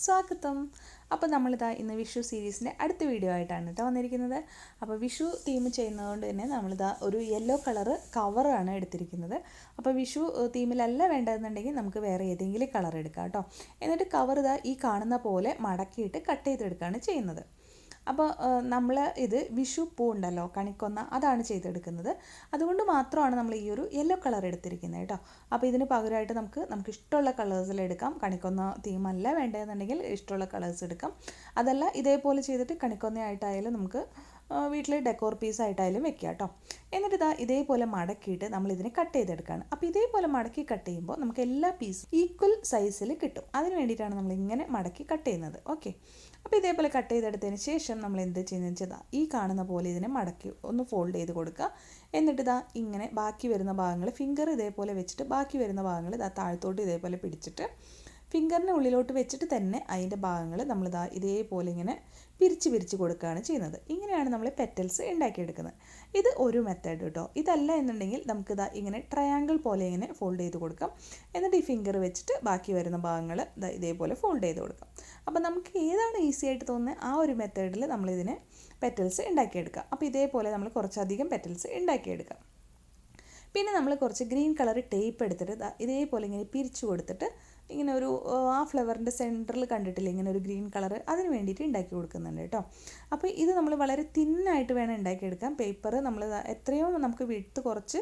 സ്വാഗതം. അപ്പോൾ നമ്മളിതാ ഇന്ന് വിഷു സീരീസിൻ്റെ അടുത്ത വീഡിയോ ആയിട്ടാണ് കേട്ടോ വന്നിരിക്കുന്നത്. അപ്പോൾ വിഷു തീം ചെയ്യുന്നതുകൊണ്ട് തന്നെ നമ്മളിതാ ഒരു യെല്ലോ കളറ് കവറാണ് എടുത്തിരിക്കുന്നത്. അപ്പോൾ വിഷു തീമിലല്ല വേണ്ടതെന്നുണ്ടെങ്കിൽ നമുക്ക് വേറെ ഏതെങ്കിലും കളർ എടുക്കാം കേട്ടോ. എന്നിട്ട് കവർ ഇതാ ഈ കാണുന്ന പോലെ മടക്കിയിട്ട് കട്ട് ചെയ്തെടുക്കുകയാണ് ചെയ്യുന്നത്. അപ്പോൾ നമ്മൾ ഇത് വിഷു പൂ ഉണ്ടല്ലോ, കണിക്കൊന്ന, അതാണ് ചെയ്തെടുക്കുന്നത്. അതുകൊണ്ട് മാത്രമാണ് നമ്മൾ ഈ ഒരു യെല്ലോ കളർ എടുത്തിരിക്കുന്നത് കേട്ടോ. അപ്പോൾ ഇതിന് പകരമായിട്ട് നമുക്ക് ഇഷ്ടമുള്ള കളേഴ്സിലെടുക്കാം. കണിക്കൊന്ന തീമല്ല വേണ്ടതെന്നുണ്ടെങ്കിൽ ഇഷ്ടമുള്ള കളേഴ്സ് എടുക്കാം. അതല്ല ഇതേപോലെ ചെയ്തിട്ട് കണിക്കൊന്നയായിട്ടായാലും നമുക്ക് വീട്ടിൽ ഡെക്കോർ പീസായിട്ടായാലും വെക്കുക കേട്ടോ. എന്നിട്ട് ഇതേപോലെ മടക്കിയിട്ട് നമ്മളിതിനെ കട്ട് ചെയ്തെടുക്കുകയാണ്. അപ്പോൾ ഇതേപോലെ മടക്കി കട്ട് ചെയ്യുമ്പോൾ നമുക്ക് എല്ലാ പീസും ഈക്വൽ സൈസിൽ കിട്ടും. അതിന് വേണ്ടിയിട്ടാണ് നമ്മളിങ്ങനെ മടക്കി കട്ട് ചെയ്യുന്നത്. ഓക്കെ, അപ്പോൾ ഇതേപോലെ കട്ട് ചെയ്തെടുത്തതിന് ശേഷം നമ്മൾ എന്ത് ചെയ്യുന്നത് വെച്ചാൽ ഈ കാണുന്ന പോലെ ഇതിനെ മടക്കി ഒന്ന് ഫോൾഡ് ചെയ്ത് കൊടുക്കുക. എന്നിട്ട് ഇങ്ങനെ ബാക്കി വരുന്ന ഭാഗങ്ങൾ ഫിംഗർ ഇതേപോലെ വെച്ചിട്ട് ബാക്കി വരുന്ന ഭാഗങ്ങൾ താഴത്തോട്ട് ഇതേപോലെ പിടിച്ചിട്ട് ഫിംഗറിൻ്റെ ഉള്ളിലോട്ട് വെച്ചിട്ട് തന്നെ അതിൻ്റെ ഭാഗങ്ങൾ നമ്മൾ ഇതേപോലെ ഇങ്ങനെ പിരിച്ച് കൊടുക്കുകയാണ് ചെയ്യുന്നത്. ഇങ്ങനെയാണ് നമ്മൾ പെറ്റൽസ് ഉണ്ടാക്കിയെടുക്കുന്നത്. ഇത് ഒരു മെത്തേഡ് കേട്ടോ. ഇതല്ല എന്നുണ്ടെങ്കിൽ നമുക്ക് ഇങ്ങനെ ട്രയാങ്കിൾ പോലെ ഇങ്ങനെ ഫോൾഡ് ചെയ്ത് കൊടുക്കാം. എന്നിട്ട് ഈ ഫിംഗർ വെച്ചിട്ട് ബാക്കി വരുന്ന ഭാഗങ്ങൾ ഇതേപോലെ ഫോൾഡ് ചെയ്ത് കൊടുക്കാം. അപ്പോൾ നമുക്ക് ഏതാണ് ഈസി ആയിട്ട് തോന്നുന്നത് ആ ഒരു മെത്തേഡിൽ നമ്മളിതിനെ പെറ്റൽസ് ഉണ്ടാക്കിയെടുക്കാം. അപ്പോൾ ഇതേപോലെ നമ്മൾ കുറച്ചധികം പെറ്റൽസ് ഉണ്ടാക്കിയെടുക്കാം. പിന്നെ നമ്മൾ കുറച്ച് ഗ്രീൻ കളർ ടേപ്പ് എടുത്തിട്ട് ഇതേപോലെ ഇങ്ങനെ പിരിച്ചു കൊടുത്തിട്ട് ഇങ്ങനെ ഒരു ആ ഫ്ലവറിൻ്റെ സെൻറ്ററിൽ കണ്ടിട്ടില്ല ഇങ്ങനെ ഒരു ഗ്രീൻ കളർ, അതിന് വേണ്ടിയിട്ട് ഉണ്ടാക്കി കൊടുക്കുന്നുണ്ട് കേട്ടോ. അപ്പോൾ ഇത് നമ്മൾ വളരെ തിന്നായിട്ട് വേണം ഉണ്ടാക്കിയെടുക്കാൻ. പേപ്പർ നമ്മൾ എത്രയോ നമുക്ക് വിട്ട് കുറച്ച്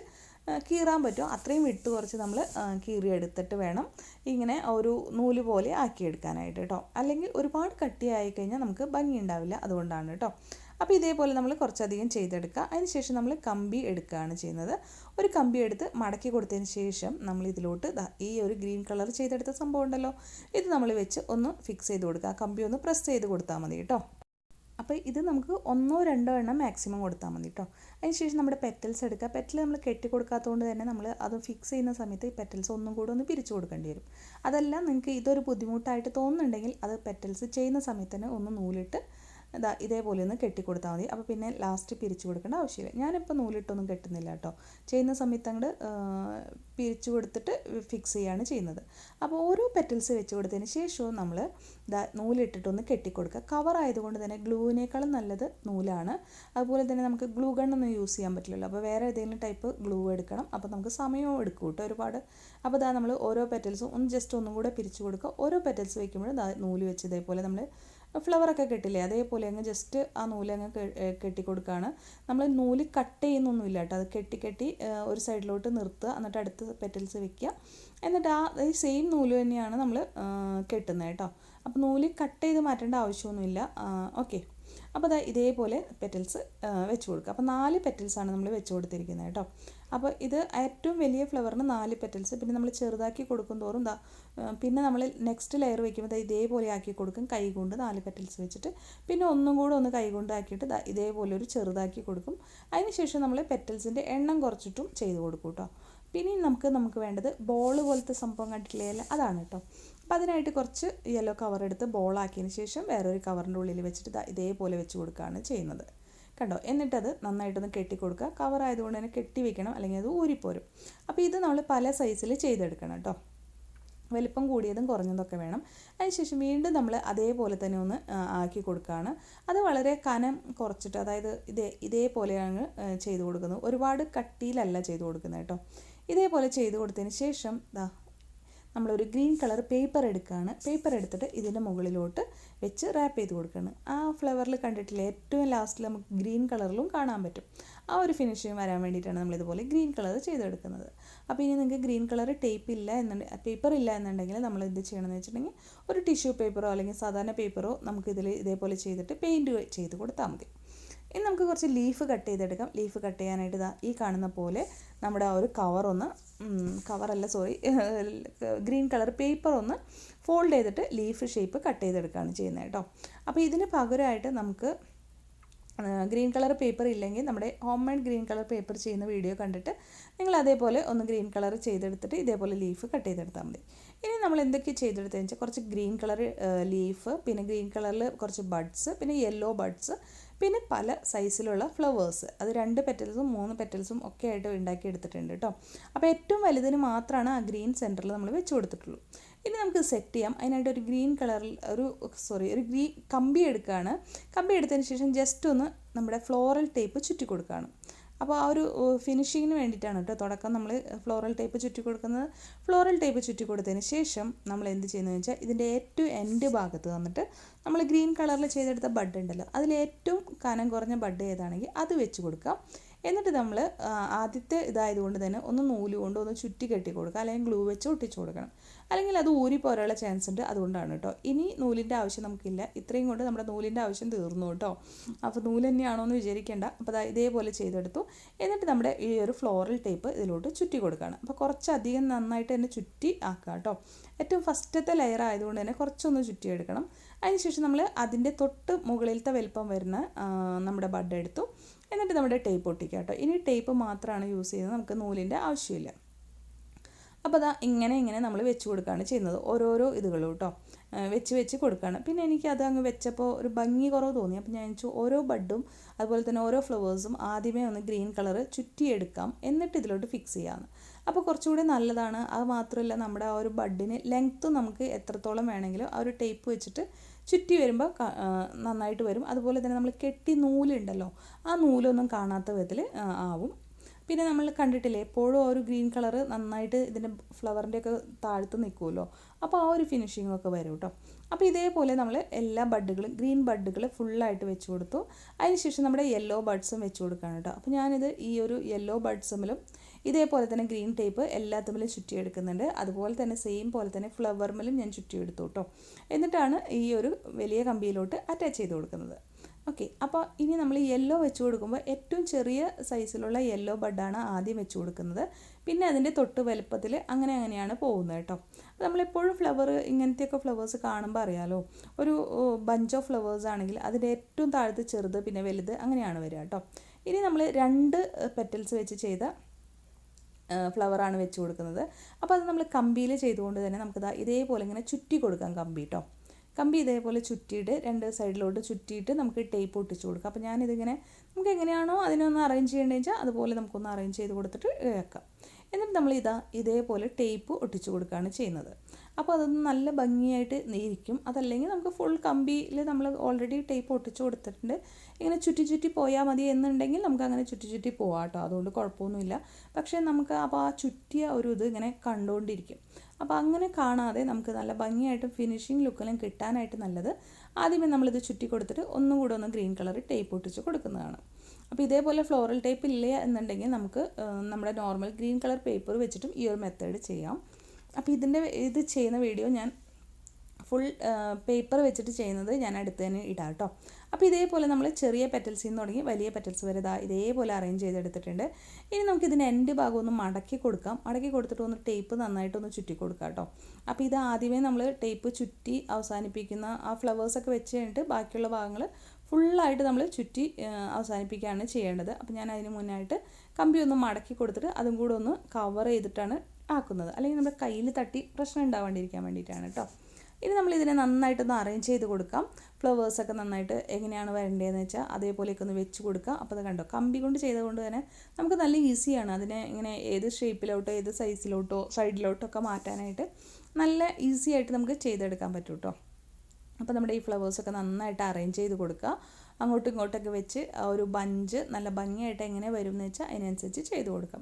കീറാൻ പറ്റുമോ അത്രയും വിട്ട് കുറച്ച് നമ്മൾ കീറിയെടുത്തിട്ട് വേണം ഇങ്ങനെ ഒരു നൂല് പോലെ ആക്കിയെടുക്കാനായിട്ട് കേട്ടോ. അല്ലെങ്കിൽ ഒരുപാട് കട്ടിയായി കഴിഞ്ഞാൽ നമുക്ക് ഭംഗി ഉണ്ടാവില്ല, അതുകൊണ്ടാണ് കേട്ടോ. അപ്പോൾ ഇതേപോലെ നമ്മൾ കുറച്ചധികം ചെയ്തെടുക്കുക. അതിന് ശേഷം നമ്മൾ കമ്പി എടുക്കുകയാണ് ചെയ്യുന്നത്. ഒരു കമ്പി എടുത്ത് മടക്കി കൊടുത്തതിന് ശേഷം നമ്മൾ ഇതിലോട്ട് ഈ ഒരു ഗ്രീൻ കളർ ചെയ്തെടുത്ത സംഭവം ഉണ്ടല്ലോ, ഇത് നമ്മൾ വെച്ച് ഒന്ന് ഫിക്സ് ചെയ്ത് കൊടുക്കുക. കമ്പി ഒന്ന് പ്രസ് ചെയ്ത് കൊടുത്താൽ മതി കേട്ടോ. അപ്പോൾ ഇത് നമുക്ക് 1-2 എണ്ണം മാക്സിമം കൊടുത്താൽ മതി കേട്ടോ. അതിനുശേഷം നമ്മുടെ പെറ്റൽസ് എടുക്കുക. പെറ്റൽ നമ്മൾ കെട്ടി കൊടുക്കാത്തതുകൊണ്ട് തന്നെ നമ്മൾ അത് ഫിക്സ് ചെയ്യുന്ന സമയത്ത് ഈ പെറ്റൽസ് ഒന്നും കൂടെ ഒന്ന് പിരിച്ചു കൊടുക്കേണ്ടി വരും. അതല്ല നിങ്ങൾക്ക് ഇതൊരു ബുദ്ധിമുട്ടായിട്ട് തോന്നുന്നുണ്ടെങ്കിൽ അത് പെറ്റൽസ് ചെയ്യുന്ന സമയത്ത് തന്നെ ഒന്ന് നൂലിട്ട് ഇതേപോലെ ഒന്ന് കെട്ടിക്കൊടുത്താൽ മതി. അപ്പോൾ പിന്നെ ലാസ്റ്റ് പിരിച്ചു കൊടുക്കേണ്ട ആവശ്യമില്ല. ഞാനിപ്പോൾ നൂലിട്ടൊന്നും കെട്ടുന്നില്ല കേട്ടോ. ചെയ്യുന്ന സമയത്ത് അങ്ങോട്ട് പിരിച്ചു കൊടുത്തിട്ട് ഫിക്സ് ചെയ്യുകയാണ് ചെയ്യുന്നത്. അപ്പോൾ ഓരോ പെറ്റൽസ് വെച്ച് കൊടുത്തതിന് ശേഷവും നമ്മൾ നൂലിട്ടിട്ടൊന്ന് കെട്ടിക്കൊടുക്കുക. കവർ ആയതുകൊണ്ട് തന്നെ ഗ്ലൂവിനേക്കാളും നല്ലത് നൂലാണ്. അതുപോലെ തന്നെ നമുക്ക് ഗ്ലൂ ഗണ്ണൊന്നും യൂസ് ചെയ്യാൻ പറ്റില്ലല്ലോ. അപ്പോൾ വേറെ ഏതെങ്കിലും ടൈപ്പ് ഗ്ലൂ എടുക്കണം. അപ്പോൾ നമുക്ക് സമയവും എടുക്കും കേട്ടോ ഒരുപാട്. അപ്പോൾ നമ്മൾ ഓരോ പെറ്റൽസും ഒന്ന് ജസ്റ്റ് ഒന്നും കൂടെ പിരിച്ചു കൊടുക്കുക. ഓരോ പെറ്റൽസ് വയ്ക്കുമ്പോഴും നൂല് വെച്ച് ഇതേപോലെ നമ്മൾ ഫ്ലവറൊക്കെ കെട്ടില്ലേ അതേപോലെ അങ്ങ് ജസ്റ്റ് ആ നൂലങ്ങ് കെട്ടിക്കൊടുക്കുകയാണ്. നമ്മൾ നൂല് കട്ട് ചെയ്യുന്നൊന്നുമില്ല കേട്ടോ. അത് കെട്ടി ഒരു സൈഡിലോട്ട് നിർത്തുക, എന്നിട്ട് അടുത്ത പെറ്റൽസ് വെക്കുക. എന്നിട്ട് ഈ സെയിം നൂല് തന്നെയാണ് നമ്മൾ കെട്ടുന്നത് കേട്ടോ. അപ്പോൾ നൂല് കട്ട് ചെയ്ത് മാറ്റേണ്ട ആവശ്യമൊന്നുമില്ല. ഓക്കെ, അപ്പോൾ ഇതേപോലെ പെറ്റൽസ് വെച്ച് കൊടുക്കുക. അപ്പോൾ 4 പെറ്റൽസാണ് നമ്മൾ വെച്ച് കൊടുത്തിരിക്കുന്നത് കേട്ടോ. അപ്പോൾ ഇത് ഏറ്റവും വലിയ ഫ്ലവറിന് 4 പെറ്റൽസ്. പിന്നെ നമ്മൾ ചെറുതാക്കി കൊടുക്കും തോറും പിന്നെ നമ്മൾ നെക്സ്റ്റ് ലെയർ വയ്ക്കുമ്പോൾ ഇതേപോലെ ആക്കി കൊടുക്കും. കൈ കൊണ്ട് 4 പെറ്റൽസ് വെച്ചിട്ട് പിന്നെ ഒന്നും കൂടെ ഒന്ന് കൈ കൊണ്ട് ആക്കിയിട്ട് ഇതേപോലെ ഒരു ചെറുതാക്കി കൊടുക്കും. അതിനുശേഷം നമ്മൾ പെറ്റൽസിൻ്റെ എണ്ണം കുറച്ചിട്ടും ചെയ്ത് കൊടുക്കും കേട്ടോ. പിന്നെ നമുക്ക് വേണ്ടത് ബോൾ പോലത്തെ സംഭവം കണ്ടിട്ടില്ലേ, അതാണ് കേട്ടോ. അപ്പോൾ അതിനായിട്ട് കുറച്ച് യെല്ലോ കവർ എടുത്ത് ബോളാക്കിയതിന് ശേഷം വേറൊരു കവറിൻ്റെ ഉള്ളിൽ വെച്ചിട്ട് ഇതേപോലെ വെച്ച് കൊടുക്കുകയാണ് ചെയ്യുന്നത് കണ്ടോ. എന്നിട്ടത് നന്നായിട്ടൊന്ന് കെട്ടിക്കൊടുക്കുക. കവർ ആയതുകൊണ്ട് തന്നെ കെട്ടി വെക്കണം, അല്ലെങ്കിൽ അത് ഊരിപ്പോരും. അപ്പോൾ ഇത് നമ്മൾ പല സൈസിൽ ചെയ്തെടുക്കണം കേട്ടോ. വലിപ്പം കൂടിയതും കുറഞ്ഞതൊക്കെ വേണം. അതിനുശേഷം വീണ്ടും നമ്മൾ അതേപോലെ തന്നെ ഒന്ന് ആക്കി കൊടുക്കുകയാണ്. അത് വളരെ കനം കുറച്ചിട്ട്, അതായത് ഇതേപോലെയാണ് ചെയ്ത് കൊടുക്കുന്നത്. ഒരുപാട് കട്ടിയിലല്ല ചെയ്ത് കൊടുക്കുന്നത് കേട്ടോ. ഇതേപോലെ ചെയ്ത് കൊടുത്തതിന് ശേഷം നമ്മളൊരു ഗ്രീൻ കളർ പേപ്പർ എടുക്കുകയാണ്. പേപ്പർ എടുത്തിട്ട് ഇതിൻ്റെ മുകളിലോട്ട് വെച്ച് റാപ്പ് ചെയ്ത് കൊടുക്കുകയാണ്. ആ ഫ്ലവറിൽ കണ്ടിട്ടില്ലേ ഏറ്റവും ലാസ്റ്റിൽ നമുക്ക് ഗ്രീൻ കളറിലും കാണാൻ പറ്റും. ആ ഒരു ഫിനിഷിങ് വരാൻ വേണ്ടിയിട്ടാണ് നമ്മളിതുപോലെ ഗ്രീൻ കളർ ചെയ്തെടുക്കുന്നത്. അപ്പോൾ ഇനി നിങ്ങൾക്ക് ഗ്രീൻ കളർ പേപ്പർ ഇല്ല എന്നുണ്ടെങ്കിൽ നമ്മൾ എന്ത് ചെയ്യണമെന്ന് വെച്ചിട്ടുണ്ടെങ്കിൽ ഒരു ടിഷ്യൂ പേപ്പറോ അല്ലെങ്കിൽ സാധാരണ പേപ്പറോ നമുക്കിതിൽ ഇതേപോലെ ചെയ്തിട്ട് പെയിൻറ്റ് ചെയ്ത് കൊടുത്താൽ മതി. ഇനി നമുക്ക് കുറച്ച് ലീഫ് കട്ട് ചെയ്തെടുക്കാം. ലീഫ് കട്ട് ചെയ്യാനായിട്ട് ഈ കാണുന്ന പോലെ നമ്മുടെ ആ ഒരു ഗ്രീൻ കളർ പേപ്പർ ഒന്ന് ഫോൾഡ് ചെയ്തിട്ട് ലീഫ് ഷേപ്പ് കട്ട് ചെയ്തെടുക്കുകയാണ് ചെയ്യുന്നത് കേട്ടോ. അപ്പോൾ ഇതിന് പകരമായിട്ട് നമുക്ക് ഗ്രീൻ കളർ പേപ്പർ ഇല്ലെങ്കിൽ നമ്മുടെ home made green colour paper ചെയ്യുന്ന വീഡിയോ കണ്ടിട്ട് നിങ്ങൾ അതേപോലെ ഒന്ന് ഗ്രീൻ കളർ ചെയ്തെടുത്തിട്ട് ഇതേപോലെ ലീഫ് കട്ട് ചെയ്തെടുത്താൽ മതി. ഇനി നമ്മൾ എന്തൊക്കെ ചെയ്തെടുത്തതെന്ന് വെച്ചാൽ കുറച്ച് ഗ്രീൻ കളർ ലീഫ്, പിന്നെ ഗ്രീൻ കളറിൽ കുറച്ച് ബഡ്സ്, പിന്നെ യെല്ലോ ബഡ്സ്, പിന്നെ പല സൈസിലുള്ള ഫ്ലവേഴ്സ്. അത് 2 പെറ്റൽസും 3 പെറ്റൽസും ഒക്കെ ആയിട്ട് ഉണ്ടാക്കി എടുത്തിട്ടുണ്ട് കേട്ടോ. അപ്പോൾ ഏറ്റവും വലുതിന് മാത്രമാണ് ആ ഗ്രീൻ സെൻറ്ററിൽ നമ്മൾ വെച്ച് കൊടുത്തിട്ടുള്ളൂ. ഇനി നമുക്ക് സെറ്റ് ചെയ്യാം. അതിനായിട്ട് ഒരു ഗ്രീൻ കളറിൽ ഒരു കമ്പി എടുക്കുകയാണ്. കമ്പി എടുത്തതിന് ശേഷം ജസ്റ്റ് ഒന്ന് നമ്മുടെ ഫ്ലോറൽ ടേപ്പ് ചുറ്റി കൊടുക്കുകയാണ്. അപ്പോൾ ആ ഒരു ഫിനിഷിങ്ങിന് വേണ്ടിയിട്ടാണ് കേട്ടോ തുടക്കം നമ്മൾ ഫ്ലോറൽ ടേപ്പ് ചുറ്റി കൊടുക്കുന്നത്. ഫ്ലോറൽ ടേപ്പ് ചുറ്റി കൊടുത്തതിന് ശേഷം നമ്മൾ എന്ത് ചെയ്യുന്നതെന്ന് വെച്ചാൽ ഇതിൻ്റെ ഏറ്റവും എൻഡ് ഭാഗത്ത് വന്നിട്ട് നമ്മൾ ഗ്രീൻ കളറിൽ ചെയ്തെടുത്ത ബഡ് ഉണ്ടല്ലോ, അതിൽ ഏറ്റവും കനം കുറഞ്ഞ ബഡ് ഏതാണെങ്കിൽ അത് വെച്ച് കൊടുക്കാം. എന്നിട്ട് നമ്മൾ ആദ്യത്തെ ഇതായതുകൊണ്ട് തന്നെ ഒന്ന് നൂല് കൊണ്ട് ഒന്ന് ചുറ്റി കെട്ടി കൊടുക്കുക, അല്ലെങ്കിൽ ഗ്ലൂ വെച്ച് ഒട്ടിച്ച് കൊടുക്കണം. അല്ലെങ്കിൽ അത് ഊരിപ്പോരാനുള്ള ചാൻസ് ഉണ്ട്, അതുകൊണ്ടാണ് കേട്ടോ. ഇനി നൂലിൻ്റെ ആവശ്യം നമുക്കില്ല, ഇത്രയും കൊണ്ട് നമ്മുടെ നൂലിൻ്റെ ആവശ്യം തീർന്നു കേട്ടോ. അപ്പോൾ നൂല് തന്നെയാണോ എന്ന് വിചാരിക്കേണ്ട. അപ്പോൾ ഇതേപോലെ ചെയ്തെടുത്തു. എന്നിട്ട് നമ്മുടെ ഈ ഒരു ഫ്ലോറൽ ടേപ്പ് ഇതിലോട്ട് ചുറ്റി കൊടുക്കുകയാണ്. അപ്പോൾ കുറച്ചധികം നന്നായിട്ട് തന്നെ ചുറ്റി ആക്കുക കേട്ടോ. ഏറ്റവും ഫസ്റ്റത്തെ ലെയർ ആയതുകൊണ്ട് തന്നെ കുറച്ചൊന്ന് ചുറ്റിയെടുക്കണം. അതിനുശേഷം നമ്മൾ അതിൻ്റെ തൊട്ട് മുകളിലത്തെ വലിപ്പം വരുന്ന നമ്മുടെ ബഡ് എടുത്തു. എന്നിട്ട് നമ്മുടെ ടേപ്പ് ഒട്ടിക്കുക കേട്ടോ. ഇനി ടേപ്പ് മാത്രമാണ് യൂസ് ചെയ്യുന്നത്, നമുക്ക് നൂലിൻ്റെ ആവശ്യമില്ല. അപ്പോൾ ഇങ്ങനെ നമ്മൾ വെച്ച് കൊടുക്കുകയാണ് ചെയ്യുന്നത്, ഓരോരോ ഇതുകളും കേട്ടോ വെച്ച് കൊടുക്കുകയാണ്. പിന്നെ എനിക്കത് അങ്ങ് വെച്ചപ്പോൾ ഒരു ഭംഗി കുറവ് തോന്നി. അപ്പോൾ ഞാൻ വെച്ചു ഓരോ ബഡും അതുപോലെ തന്നെ ഓരോ ഫ്ലവേഴ്സും ആദ്യമേ ഒന്ന് ഗ്രീൻ കളറ് ചുറ്റിയെടുക്കാം, എന്നിട്ട് ഇതിലോട്ട് ഫിക്സ് ചെയ്യാമെന്ന്. അപ്പോൾ കുറച്ചുകൂടി നല്ലതാണ്. അത് മാത്രമല്ല നമ്മുടെ ആ ഒരു ബഡിന് ലെങ്ത്തും നമുക്ക് എത്രത്തോളം വേണമെങ്കിലും ആ ഒരു ടേപ്പ് വെച്ചിട്ട് ചുറ്റി വരുമ്പോൾ നന്നായിട്ട് വരും. അതുപോലെ തന്നെ നമ്മൾ കെട്ടി നൂലുണ്ടല്ലോ, ആ നൂലൊന്നും കാണാത്ത വിധത്തിൽ ആവും. പിന്നെ നമ്മൾ കണ്ടിട്ടില്ലേ എപ്പോഴും ഒരു ഗ്രീൻ കളറ് നന്നായിട്ട് ഇതിൻ്റെ ഫ്ലവറിൻ്റെയൊക്കെ താഴ്ത്ത് നിൽക്കുമല്ലോ, അപ്പോൾ ആ ഒരു ഫിനിഷിംഗ് ഒക്കെ വരും കേട്ടോ. അപ്പോൾ ഇതേപോലെ നമ്മൾ എല്ലാ ബഡുകളും ഗ്രീൻ ബഡുകൾ ഫുള്ളായിട്ട് വെച്ച് കൊടുത്തു. അതിനുശേഷം നമ്മുടെ യെല്ലോ ബഡ്സും വെച്ച് കൊടുക്കുകയാണ് കേട്ടോ. അപ്പോൾ ഞാനിത് ഈ ഒരു യെല്ലോ ബഡ്സുമിലും ഇതേപോലെ തന്നെ ഗ്രീൻ ടേപ്പ് എല്ലാത്തുമ്മിലും ചുറ്റിയെടുക്കുന്നുണ്ട്. അതുപോലെ തന്നെ സെയിം പോലെ തന്നെ ഫ്ലവറുമിലും ഞാൻ ചുറ്റിയെടുത്തു കേട്ടോ. എന്നിട്ടാണ് ഈ ഒരു വലിയ കമ്പിയിലോട്ട് അറ്റാച്ച് ചെയ്ത് കൊടുക്കുന്നത്. ഓക്കെ, അപ്പോൾ ഇനി നമ്മൾ യെല്ലോ വെച്ച് കൊടുക്കുമ്പോൾ ഏറ്റവും ചെറിയ സൈസിലുള്ള യെല്ലോ ബഡാണ് ആദ്യം വെച്ച് കൊടുക്കുന്നത്. പിന്നെ അതിൻ്റെ തൊട്ട് വലുപ്പത്തിൽ അങ്ങനെയാണ് പോകുന്നത് കേട്ടോ. നമ്മളെപ്പോഴും ഇങ്ങനത്തെയൊക്കെ ഫ്ലവേഴ്സ് കാണുമ്പോൾ അറിയാമല്ലോ, ഒരു ബഞ്ച് ഓഫ് ഫ്ലവേഴ്സ് ആണെങ്കിൽ അതിൻ്റെ ഏറ്റവും താഴത്ത് ചെറുത് പിന്നെ വലുത് അങ്ങനെയാണ് വരിക കേട്ടോ. ഇനി നമ്മൾ 2 പെറ്റൽസ് വെച്ച് ചെയ്ത ഫ്ലവറാണ് വെച്ച് കൊടുക്കുന്നത്. അപ്പോൾ അത് നമ്മൾ കമ്പിയിൽ ചെയ്തുകൊണ്ട് തന്നെ നമുക്കത് ഇതേപോലെ ഇങ്ങനെ ചുറ്റി കൊടുക്കാം കമ്പി കേട്ടോ. കമ്പി ഇതേപോലെ ചുറ്റിയിട്ട് 2 സൈഡിലോട്ട് ചുറ്റിയിട്ട് നമുക്ക് ടേപ്പ് ഒട്ടിച്ച് കൊടുക്കാം. അപ്പോൾ ഞാനിതിങ്ങനെ നമുക്ക് എങ്ങനെയാണോ അതിനൊന്ന് അറേഞ്ച് ചെയ്യേണ്ടതെന്ന് വെച്ചാൽ അതുപോലെ നമുക്കൊന്ന് അറേഞ്ച് ചെയ്ത് കൊടുത്തിട്ട് വെക്കാം. എന്നിട്ട് നമ്മൾ ഇതേപോലെ ടേപ്പ് ഒട്ടിച്ച് കൊടുക്കുകയാണ് ചെയ്യുന്നത്. അപ്പോൾ അതൊന്ന് നല്ല ഭംഗിയായിട്ട് ഇരിക്കും. അതല്ലെങ്കിൽ നമുക്ക് ഫുൾ കമ്പിയിൽ നമ്മൾ ഓൾറെഡി ടേപ്പ് ഒട്ടിച്ച് കൊടുത്തിട്ടുണ്ട്, ഇങ്ങനെ ചുറ്റി പോയാൽ മതി എന്നുണ്ടെങ്കിൽ നമുക്ക് അങ്ങനെ ചുറ്റി പോവാം കേട്ടോ, അതുകൊണ്ട് കുഴപ്പമൊന്നുമില്ല. പക്ഷേ നമുക്ക് അപ്പോൾ ആ ചുറ്റിയ ഒരു ഇത് ഇങ്ങനെ കണ്ടുകൊണ്ടിരിക്കും. അപ്പോൾ അങ്ങനെ കാണാതെ നമുക്ക് നല്ല ഭംഗിയായിട്ട് ഫിനിഷിങ് ലുക്കിലും കിട്ടാനായിട്ട് നല്ലത് ആദ്യമേ നമ്മളിത് ചുറ്റി കൊടുത്തിട്ട് ഒന്നുകൂടെ ഒന്ന് ഗ്രീൻ കളർ ടേപ്പ് ഒട്ടിച്ച് കൊടുക്കുന്നതാണ്. അപ്പോൾ ഇതേപോലെ ഫ്ലോറൽ ടേപ്പ് ഇല്ല എന്നുണ്ടെങ്കിൽ നമുക്ക് നമ്മുടെ നോർമൽ ഗ്രീൻ കളർ പേപ്പർ വെച്ചിട്ടും ഈ ഒരു മെത്തേഡ് ചെയ്യാം. അപ്പോൾ ഇത് ചെയ്യുന്ന വീഡിയോ ഞാൻ ഫുൾ പേപ്പർ വെച്ചിട്ട് ചെയ്യുന്നത് ഞാൻ അടുത്ത് തന്നെ ഇടാം കേട്ടോ. അപ്പോൾ ഇതേപോലെ നമ്മൾ ചെറിയ പെറ്റൽസിൽ നിന്ന് തുടങ്ങി വലിയ പെറ്റൽസ് വരെ ഇതേപോലെ അറേഞ്ച് ചെയ്തെടുത്തിട്ടുണ്ട്. ഇനി നമുക്ക് ഇതിന് എൻഡ് ഭാഗം ഒന്ന് മടക്കി കൊടുക്കാം. മടക്കി കൊടുത്തിട്ട് ഒന്ന് ടേപ്പ് നന്നായിട്ടൊന്ന് ചുറ്റി കൊടുക്കാം കേട്ടോ. അപ്പോൾ ഇത് ആദ്യമേ നമ്മൾ ടേപ്പ് ചുറ്റി അവസാനിപ്പിക്കുന്ന ആ ഫ്ലവേഴ്സൊക്കെ വെച്ച് കഴിഞ്ഞിട്ട് ബാക്കിയുള്ള ഭാഗങ്ങൾ ഫുള്ളായിട്ട് നമ്മൾ ചുറ്റി അവസാനിപ്പിക്കുകയാണ് ചെയ്യേണ്ടത്. അപ്പോൾ ഞാൻ അതിന് മുന്നായിട്ട് കമ്പി ഒന്ന് മടക്കി കൊടുത്തിട്ട് അതും കൂടെ ഒന്ന് കവർ ചെയ്തിട്ടാണ് ആക്കുന്നത്, അല്ലെങ്കിൽ നമ്മുടെ കയ്യിൽ തട്ടി പ്രശ്നം ഉണ്ടാവാണ്ടിരിക്കാൻ വേണ്ടിയിട്ടാണ് കേട്ടോ. ഇനി നമ്മളിതിനെ നന്നായിട്ടൊന്ന് അറേഞ്ച് ചെയ്ത് കൊടുക്കാം. ഫ്ലവേഴ്സൊക്കെ നന്നായിട്ട് എങ്ങനെയാണ് വരേണ്ടതെന്ന് വെച്ചാൽ അതേപോലെയൊക്കെ ഒന്ന് വെച്ച് കൊടുക്കുക. അപ്പോൾ അത് കണ്ടോ, കമ്പി കൊണ്ട് ചെയ്തുകൊണ്ട് തന്നെ നമുക്ക് നല്ല ഈസിയാണ് അതിനെ ഇങ്ങനെ ഏത് ഷേപ്പിലോട്ടോ ഏത് സൈഡിലോട്ടോ ഒക്കെ മാറ്റാനായിട്ട് നല്ല ഈസി ആയിട്ട് നമുക്ക് ചെയ്തെടുക്കാൻ പറ്റും കേട്ടോ. അപ്പോൾ നമ്മുടെ ഈ ഫ്ലവേഴ്സൊക്കെ നന്നായിട്ട് അറേഞ്ച് ചെയ്ത് കൊടുക്കുക. അങ്ങോട്ടും ഇങ്ങോട്ടൊക്കെ വെച്ച് ആ ഒരു ബഞ്ച് നല്ല ഭംഗിയായിട്ട് എങ്ങനെ വരും എന്ന് വെച്ചാൽ അതിനനുസരിച്ച് ചെയ്ത് കൊടുക്കാം.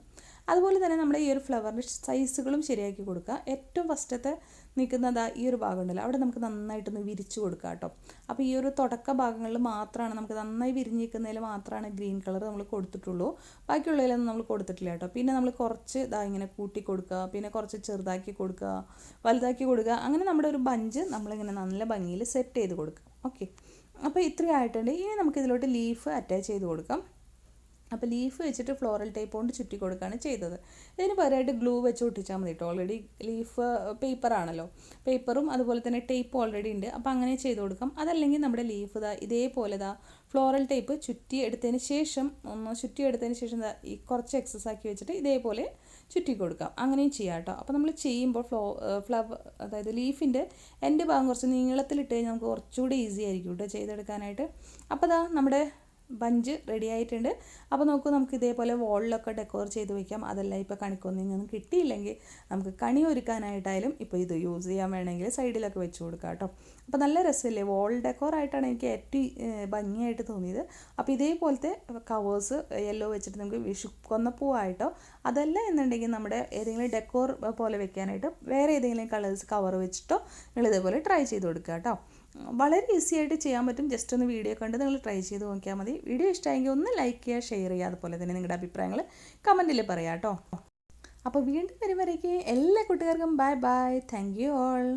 അതുപോലെ തന്നെ നമ്മുടെ ഈ ഒരു ഫ്ലവറിൻ്റെ സൈസുകളും ശരിയാക്കി കൊടുക്കുക. ഏറ്റവും ഫസ്റ്റത്തെ നിൽക്കുന്നത് ഈ ഒരു ഭാഗം ഉണ്ടല്ലോ, അവിടെ നമുക്ക് നന്നായിട്ടൊന്ന് വിരിച്ച് കൊടുക്കുക കേട്ടോ. അപ്പോൾ ഈ ഒരു തുടക്ക ഭാഗങ്ങളിൽ മാത്രമാണ് നമുക്ക് നന്നായി വിരിഞ്ഞിരിക്കുന്നതിൽ മാത്രമാണ് ഗ്രീൻ കളർ നമ്മൾ കൊടുത്തിട്ടുള്ളൂ, ബാക്കിയുള്ളതിലൊന്നും നമ്മൾ കൊടുത്തിട്ടില്ല കേട്ടോ. പിന്നെ നമ്മൾ കുറച്ച് ഇങ്ങനെ കൂട്ടി കൊടുക്കുക, പിന്നെ കുറച്ച് ചെറുതാക്കി കൊടുക്കുക, വലുതാക്കി കൊടുക്കുക, അങ്ങനെ നമ്മുടെ ഒരു ബഞ്ച് നമ്മളിങ്ങനെ നല്ല ഭംഗിയിൽ സെറ്റ് ചെയ്ത് കൊടുക്കുക. ഓക്കെ, അപ്പോൾ ഇത്രയായിട്ടുണ്ട്. ഇനി നമുക്കിതിലോട്ട് ലീഫ് അറ്റാച്ച് ചെയ്ത് കൊടുക്കാം. അപ്പോൾ ലീഫ് വെച്ചിട്ട് ഫ്ലോറൽ ടേപ്പ് കൊണ്ട് ചുറ്റി കൊടുക്കുകയാണ് ചെയ്തത്. ഇതിന് പകരമായിട്ട് ഗ്ലൂ വെച്ച് ഒട്ടിച്ചാൽ മതി കേട്ടോ. ഓൾറെഡി ലീഫ് പേപ്പറാണല്ലോ, പേപ്പറും അതുപോലെ തന്നെ ടേപ്പ് ഓൾറെഡി ഉണ്ട്. അപ്പോൾ അങ്ങനെ ചെയ്ത് കൊടുക്കാം. അതല്ലെങ്കിൽ നമ്മുടെ ലീഫ് ഇതേപോലെ ഫ്ലോറൽ ടേപ്പ് ചുറ്റിയെടുത്തതിന് ശേഷം ഈ കുറച്ച് എക്സസ് ആക്കി വെച്ചിട്ട് ഇതേപോലെ ചുറ്റി കൊടുക്കാം. അങ്ങനെയും ചെയ്യാം കേട്ടോ. അപ്പോൾ നമ്മൾ ചെയ്യുമ്പോൾ അതായത് ലീഫിൻ്റെ എൻ്റെ ഭാഗം കുറച്ച് നീളത്തിലിട്ട് കഴിഞ്ഞാൽ നമുക്ക് കുറച്ചുകൂടി ഈസി ആയിരിക്കും കേട്ടോ ചെയ്തെടുക്കാനായിട്ട്. അപ്പോൾ നമ്മുടെ ബഞ്ച് റെഡി ആയിട്ടുണ്ട്. അപ്പോൾ നോക്കൂ, നമുക്ക് ഇതേപോലെ വോളിലൊക്കെ ഡെക്കോർ ചെയ്ത് വയ്ക്കാം. അതെല്ലാം ഇപ്പോൾ കണിക്കൊന്നൊന്നും കിട്ടിയില്ലെങ്കിൽ നമുക്ക് കണി ഒരുക്കാനായിട്ടായാലും ഇപ്പോൾ ഇത് യൂസ് ചെയ്യാൻ വേണമെങ്കിൽ സൈഡിലൊക്കെ വെച്ച് കൊടുക്കാം കേട്ടോ. അപ്പോൾ നല്ല രസമില്ലേ, വോൾ ഡെക്കോറായിട്ടാണ് എനിക്ക് ഏറ്റവും ഭംഗിയായിട്ട് തോന്നിയത്. അപ്പോൾ ഇതേപോലത്തെ കവേഴ്സ് യെല്ലോ വെച്ചിട്ട് നമുക്ക് വിഷുക്കൊന്നപ്പൂവായിട്ടോ അതല്ല എന്നുണ്ടെങ്കിൽ നമ്മുടെ ഏതെങ്കിലും ഡെക്കോർ പോലെ വെക്കാനായിട്ട് വേറെ ഏതെങ്കിലും കളേഴ്സ് കവർ വെച്ചിട്ടോ നിങ്ങൾ ഇതേപോലെ ട്രൈ ചെയ്ത് കൊടുക്കുക കേട്ടോ. വളരെ ഈസി ആയിട്ട് ചെയ്യാൻ പറ്റും. ജസ്റ്റ് ഒന്ന് വീഡിയോ കണ്ട് നിങ്ങൾ ട്രൈ ചെയ്ത് നോക്കിയാൽ മതി. വീഡിയോ ഇഷ്ടമായെങ്കിൽ ഒന്ന് ലൈക്ക് ചെയ്യുക, ഷെയർ ചെയ്യുക, അതുപോലെ തന്നെ നിങ്ങളുടെ അഭിപ്രായങ്ങൾ കമൻറ്റിൽ പറയാം കേട്ടോ. അപ്പോൾ വീണ്ടും വരുമ്പോഴേക്ക് എല്ലാ കൂട്ടുകാർക്കും bye bye. Thank you all.